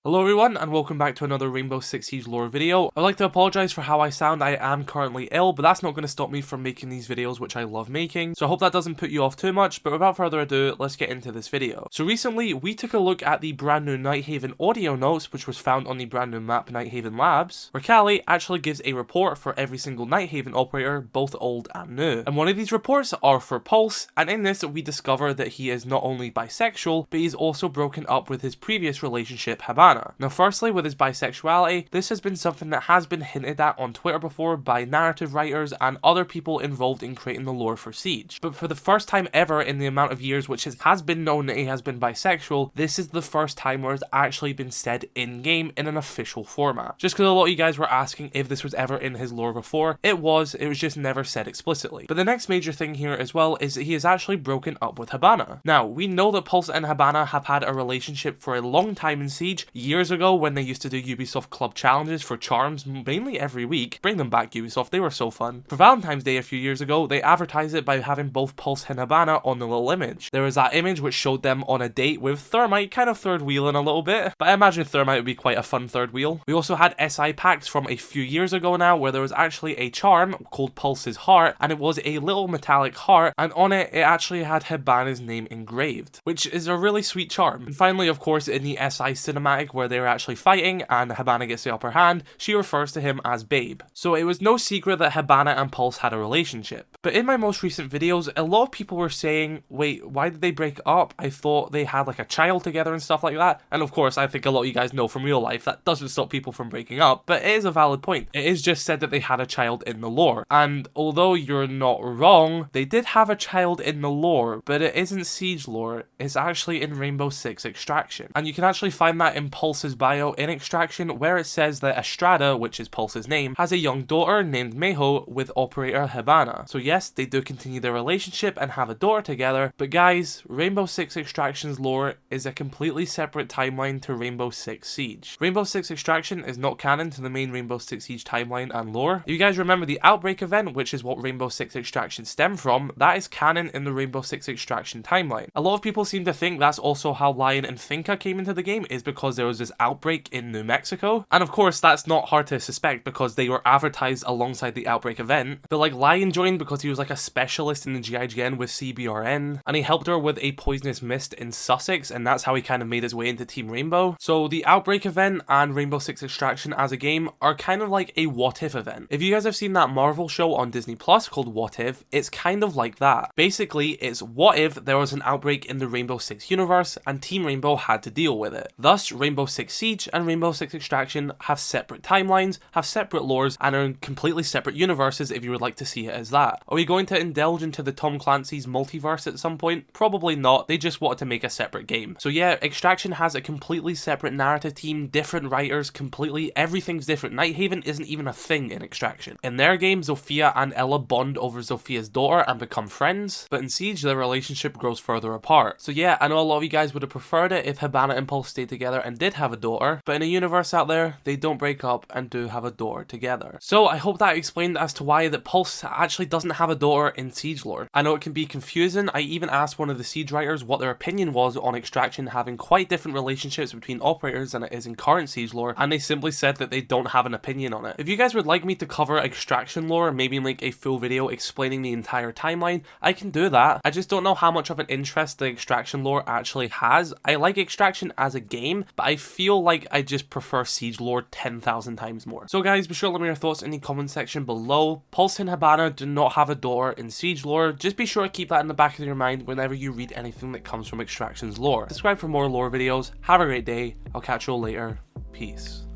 Hello everyone and welcome back to another Rainbow Six Siege lore video. I'd like to apologise for how I sound. I am currently ill, but that's not going to stop me from making these videos, which I love making. So I hope that doesn't put you off too much, but without further ado, let's get into this video. So recently, we took a look at the brand new Nighthaven audio notes, which was found on the brand new map Nighthaven Labs, where Callie actually gives a report for every single Nighthaven operator, both old and new. And one of these reports are for Pulse, and in this we discover that he is not only bisexual, but he's also broken up with his previous relationship, Hibana. Now firstly, with his bisexuality, this has been something that has been hinted at on Twitter before by narrative writers and other people involved in creating the lore for Siege. But for the first time ever in the amount of years which has been known that he has been bisexual, this is the first time where it's actually been said in-game in an official format. Just because a lot of you guys were asking if this was ever in his lore before, it was just never said explicitly. But the next major thing here as well is that he has actually broken up with Hibana. Now, we know that Pulse and Hibana have had a relationship for a long time in Siege, years ago when they used to do Ubisoft Club challenges for charms mainly every week. Bring them back, Ubisoft, they were so fun. For Valentine's Day a few years ago, they advertised it by having both Pulse and Hibana on the little image. There was that image which showed them on a date with Thermite, kind of third wheeling a little bit, but I imagine Thermite would be quite a fun third wheel. We also had SI packs from a few years ago now where there was actually a charm called Pulse's Heart, and it was a little metallic heart, and on it actually had Hibana's name engraved, which is a really sweet charm. And finally, of course, in the SI cinematic where they were actually fighting and Hibana gets the upper hand, she refers to him as Babe. So it was no secret that Hibana and Pulse had a relationship. But in my most recent videos, a lot of people were saying, wait, why did they break up? I thought they had like a child together and stuff like that. And of course, I think a lot of you guys know from real life that doesn't stop people from breaking up, but it is a valid point. It is just said that they had a child in the lore. And although you're not wrong, they did have a child in the lore, but it isn't Siege lore, it's actually in Rainbow Six Extraction. And you can actually find that in Pulse's bio in Extraction, where it says that Estrada, which is Pulse's name, has a young daughter named Meho with operator Hibana. So yes, they do continue their relationship and have a daughter together, but guys, Rainbow Six Extraction's lore is a completely separate timeline to Rainbow Six Siege. Rainbow Six Extraction is not canon to the main Rainbow Six Siege timeline and lore. If you guys remember the Outbreak event, which is what Rainbow Six Extraction stemmed from, that is canon in the Rainbow Six Extraction timeline. A lot of people seem to think that's also how Lion and Finka came into the game, is because there was this outbreak in New Mexico. And of course, that's not hard to suspect because they were advertised alongside the Outbreak event. But like Lion joined because he was like a specialist in the GIGN with CBRN, and he helped her with a poisonous mist in Sussex, and that's how he kind of made his way into Team Rainbow. So the Outbreak event and Rainbow Six Extraction as a game are kind of like a what if event. If you guys have seen that Marvel show on Disney Plus called What If, it's kind of like that. Basically, it's what if there was an outbreak in the Rainbow Six universe and Team Rainbow had to deal with it. Thus, Rainbow Six Siege and Rainbow Six Extraction have separate timelines, have separate lores, and are in completely separate universes if you would like to see it as that. Are we going to indulge into the Tom Clancy's multiverse at some point? Probably not, they just wanted to make a separate game. So yeah, Extraction has a completely separate narrative team, different writers, completely everything's different. Nighthaven isn't even a thing in Extraction. In their game, Zofia and Ella bond over Zofia's daughter and become friends, but in Siege, their relationship grows further apart. So yeah, I know a lot of you guys would have preferred it if Hibana and Pulse stayed together and did have a daughter, but in a universe out there, they don't break up and do have a daughter together. So I hope that explained as to why that Pulse actually doesn't have a daughter in Siege lore. I know it can be confusing. I even asked one of the Siege writers what their opinion was on Extraction having quite different relationships between operators than it is in current Siege lore, and they simply said that they don't have an opinion on it. If you guys would like me to cover Extraction lore, maybe like a full video explaining the entire timeline, I can do that. I just don't know how much of an interest the Extraction lore actually has. I like Extraction as a game, but I feel like I just prefer Siege lore 10,000 times more. So guys, be sure to let me know your thoughts in the comment section below. Pulse and Hibana do not have a daughter in Siege lore. Just be sure to keep that in the back of your mind whenever you read anything that comes from Extraction's lore. Subscribe for more lore videos. Have a great day. I'll catch you all later. Peace.